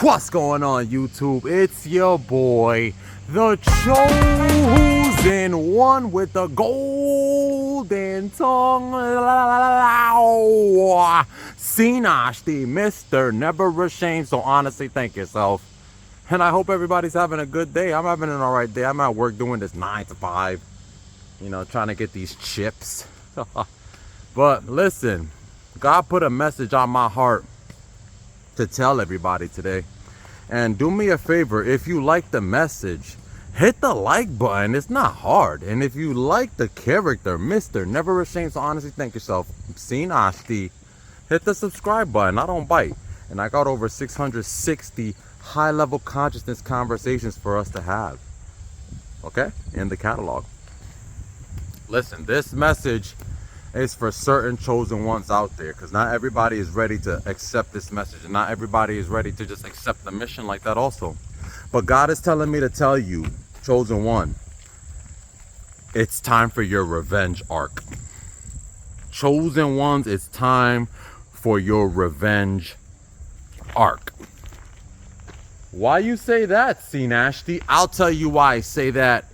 What's going on, YouTube? It's your boy, the chosen one with the golden tongue. Sinash, the Mr. Never Ashamed. So honestly, thank yourself. And I hope everybody's having a good day. I'm having an alright day. I'm at work doing this 9 to 5. You know, trying to get these chips. But listen, God put a message on my heart to tell everybody today. And do me a favor, if you like the message, hit the like button. It's not hard. And if you like the character, Mr. Never Ashamed, so honestly, thank yourself. Seen Ashti. Hit the subscribe button. I don't bite. And I got over 660 high-level consciousness conversations for us to have. Okay? In the catalog. Listen, this message is for certain chosen ones out there, because not everybody is ready to accept this message, and not everybody is ready to just accept the mission like that also. But God is telling me to tell you, chosen one, it's time for your revenge arc. Chosen ones, it's time for your revenge arc. Why you say that, Sinashti? I'll tell you why I say that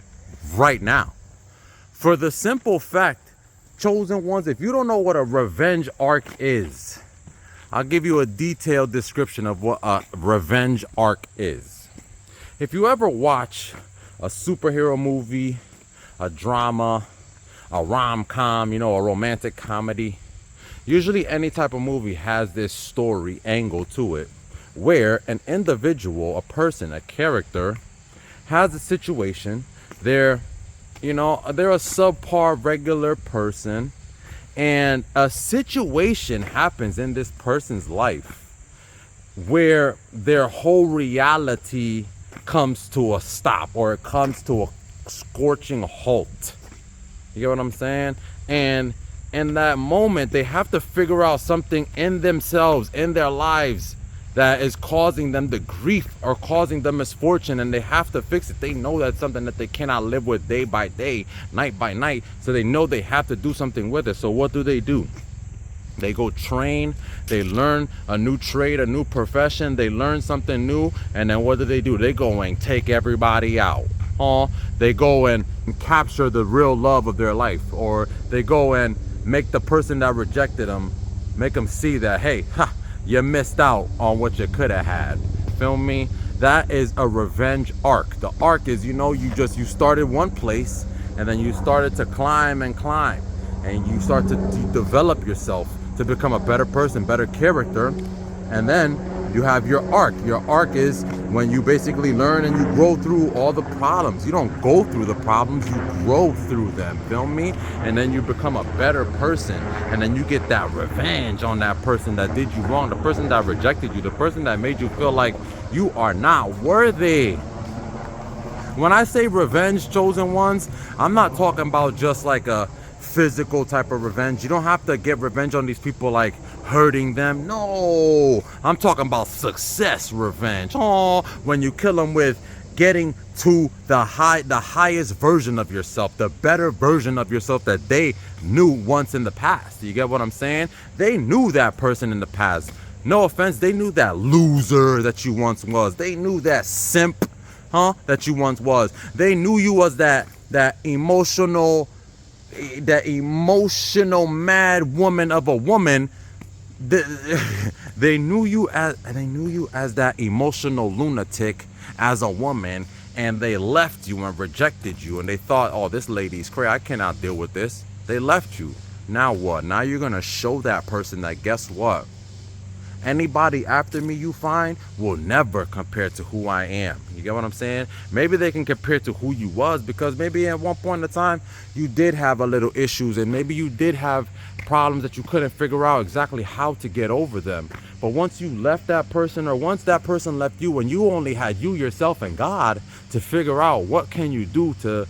right now. For the simple fact, chosen ones, if you don't know what a revenge arc is, I'll give you a detailed description of what a revenge arc is. If you ever watch a superhero movie, a drama, a rom-com, you know, a romantic comedy, usually any type of movie has this story angle to it where an individual, a person, a character has a situation. They're a subpar regular person, and a situation happens in this person's life where their whole reality comes to a stop, or it comes to a scorching halt. You get what I'm saying? And in that moment, they have to figure out something in themselves, in their lives, that is causing them the grief or causing them misfortune, and they have to fix it. They know that's something that they cannot live with day by day, night by night, so they know they have to do something with it. So what do? They go train, they learn a new trade, a new profession, they learn something new, and then what do? They go and take everybody out. They go and capture the real love of their life, or they go and make the person that rejected them, make them see that, hey, you missed out on what you could have had. Feel me? That is a revenge arc. The arc is, you started one place, and then you started to climb and climb, and you start to develop yourself to become a better person, better character. And then you have your arc. Your arc is when you basically learn and you grow through all the problems. You don't go through the problems, you grow through them. Feel me? And then you become a better person. And then you get that revenge on that person that did you wrong, the person that rejected you, the person that made you feel like you are not worthy. When I say revenge, chosen ones, I'm not talking about just like a physical type of revenge. You don't have to get revenge on these people like hurting them. No, I'm talking about success revenge. When you kill them with getting to the highest version of yourself, the better version of yourself that they knew once in the past. You get what I'm saying? They knew that person in the past. No offense, they knew that loser that you once was. They knew that simp, that you once was. They knew you was that emotional mad woman of a woman. They knew you as that emotional lunatic as a woman, and they left you and rejected you, and they thought, oh, this lady's crazy, I cannot deal with this. They left you. Now what? Now you're gonna show that person that, guess what? Anybody after me you find will never compare to who I am. You get what I'm saying? Maybe they can compare to who you was, because maybe at one point in time you did have a little issues, and maybe you did have problems that you couldn't figure out exactly how to get over them. But once you left that person, or once that person left you, and you only had you, yourself, and God to figure out what can you do to,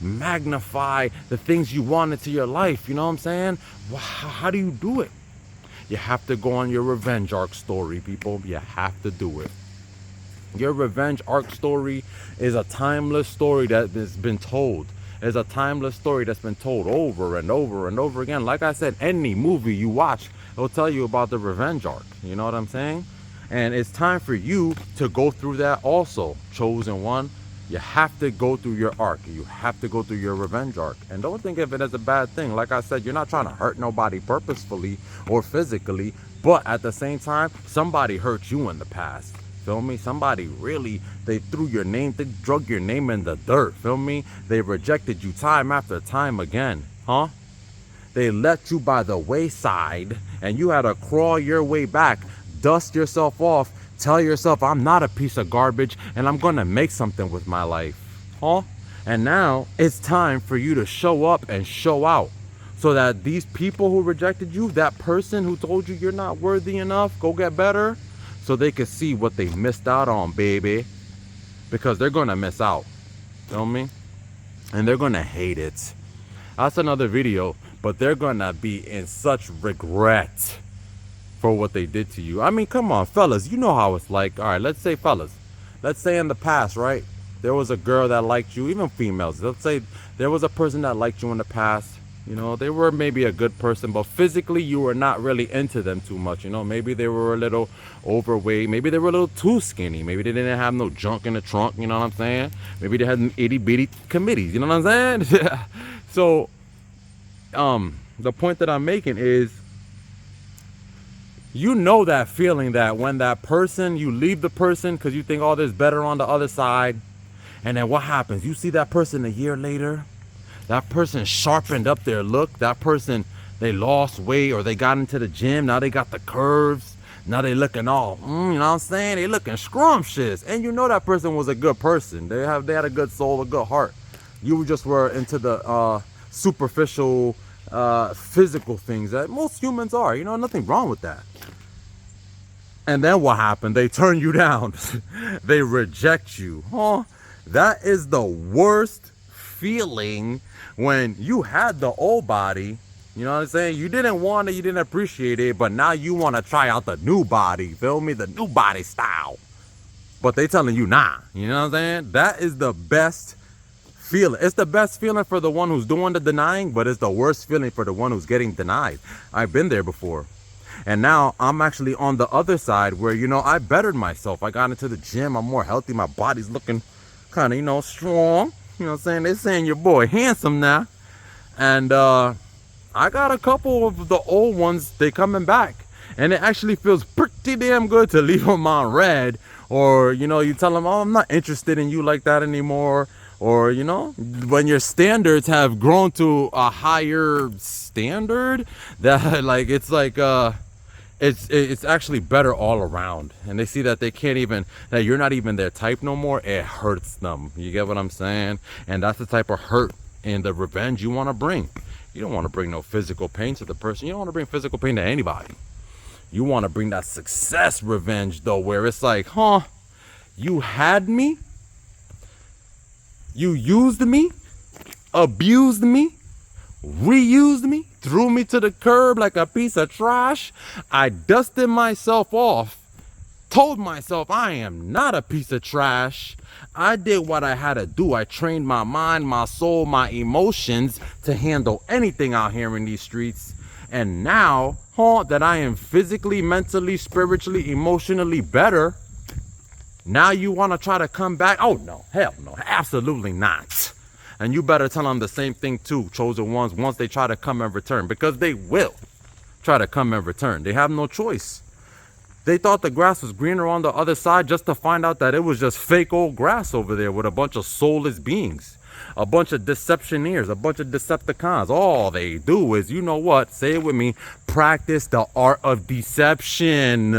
magnify the things you want into your life. You know what I'm saying? How do you do it? You have to go on your revenge arc story, people. You have to do it. Your revenge arc story is a timeless story that has been told. It's a timeless story that's been told over and over and over again. Like I said, any movie you watch, it'll tell you about the revenge arc. You know what I'm saying? And it's time for you to go through that also, chosen one. You have to go through your arc. You have to go through your revenge arc. And don't think of it as a bad thing. Like I said, you're not trying to hurt nobody purposefully or physically. But at the same time, somebody hurt you in the past. Feel me? Somebody really, they threw your name, they drug your name in the dirt. Feel me? They rejected you time after time again. Huh? They left you by the wayside and you had to crawl your way back, dust yourself off, tell yourself, I'm not a piece of garbage and I'm going to make something with my life. Huh? And now it's time for you to show up and show out so that these people who rejected you, that person who told you you're not worthy enough, go get better, so they can see what they missed out on, baby. Because they're going to miss out. Feel me? And they're going to hate it. That's another video, but they're going to be in such regret for what they did to you. I mean, come on, fellas, you know how it's like. All right, let's say, fellas, let's say in the past, right, there was a girl that liked you, even females. Let's say there was a person that liked you in the past. You know, they were maybe a good person, but physically you were not really into them too much. You know, maybe they were a little overweight. Maybe they were a little too skinny. Maybe they didn't have no junk in the trunk. You know what I'm saying? Maybe they had some itty bitty committees. You know what I'm saying? So, the point that I'm making is, you know that feeling that when that person, you leave the person because you think, oh, there's better on the other side. And then what happens? You see that person a year later. That person sharpened up their look. That person, they lost weight or they got into the gym. Now they got the curves. Now they looking all, you know what I'm saying? They looking scrumptious. And you know that person was a good person. They had a good soul, a good heart. You just were into the superficial physical things that most humans are. You know, nothing wrong with that. And then what happened? They turn you down. They reject you. Huh? That is the worst feeling when you had the old body. You know what I'm saying? You didn't want it, you didn't appreciate it, but now you want to try out the new body. Feel me? The new body style. But they telling you nah. You know what I'm saying? That is the best feeling. It's the best feeling for the one who's doing the denying, but it's the worst feeling for the one who's getting denied. I've been there before. And now I'm actually on the other side where, you know, I bettered myself. I got into the gym. I'm more healthy. My body's looking kind of, you know, strong. You know what I'm saying? They're saying your boy handsome now. And I got a couple of the old ones. They coming back. And it actually feels pretty damn good to leave them on red. Or, you know, you tell them, oh, I'm not interested in you like that anymore. Or, you know, when your standards have grown to a higher standard, that like, it's actually better all around. And they see that they can't even, that you're not even their type no more. It hurts them. You get what I'm saying? And that's the type of hurt and the revenge you want to bring. You don't want to bring no physical pain to the person. You don't want to bring physical pain to anybody. You want to bring that success revenge though, where it's like, huh, you had me, you used me, abused me, reused me, threw me to the curb like a piece of trash. I dusted myself off, told myself I am not a piece of trash. I did what I had to do. I trained my mind, my soul, my emotions to handle anything out here in these streets. And now, that I am physically, mentally, spiritually, emotionally better, now you want to try to come back? Oh no, hell no, absolutely not. And you better tell them the same thing too, chosen ones, once they try to come and return, because they will try to come and return. They have no choice. They thought the grass was greener on the other side just to find out that it was just fake old grass over there with a bunch of soulless beings, a bunch of deceptioneers, a bunch of Decepticons. All they do is, you know what, say it with me, practice the art of deception.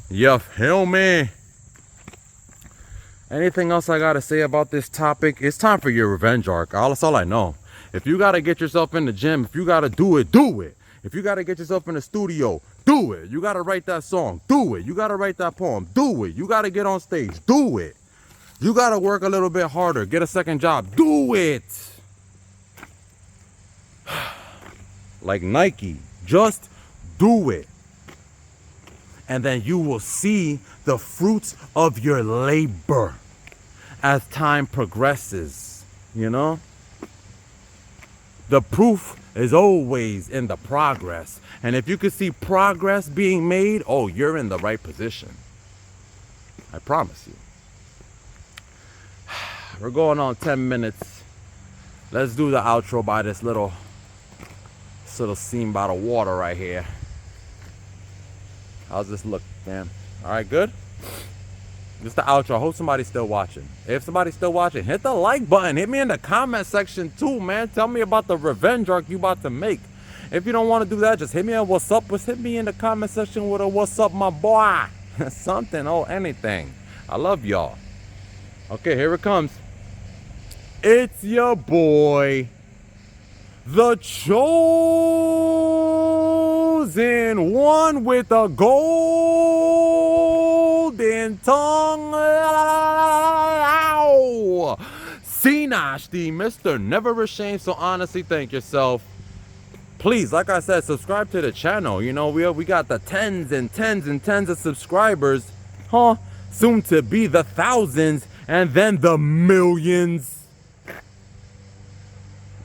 You feel me? Anything else I gotta say about this topic? It's time for your revenge arc. That's all I know. If you gotta get yourself in the gym, if you gotta do it, do it. If you gotta get yourself in the studio, do it. You gotta write that song, do it. You gotta write that poem, do it. You gotta get on stage, do it. You gotta work a little bit harder, get a second job, do it. Like Nike, just do it. And then you will see the fruits of your labor as time progresses, you know? The proof is always in the progress. And if you can see progress being made, oh, you're in the right position. I promise you. We're going on 10 minutes. Let's do the outro by this little scene by the water right here. How's this look, man? All right, good? This is the outro. I hope somebody's still watching. If somebody's still watching, hit the like button. Hit me in the comment section too, man. Tell me about the revenge arc you about to make. If you don't want to do that, just hit me on what's up. Just hit me in the comment section with a what's up, my boy. Something or anything. I love y'all. Okay, here it comes. It's your boy, the chosen one with a golden tongue. Ow! Sinash, the Mr. Never Ashamed. So honestly, thank yourself. Please, like I said, subscribe to the channel. You know, we got the tens and tens and tens of subscribers. Huh? Soon to be the thousands and then the millions.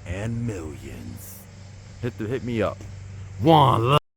And millions. Hit me up. One love.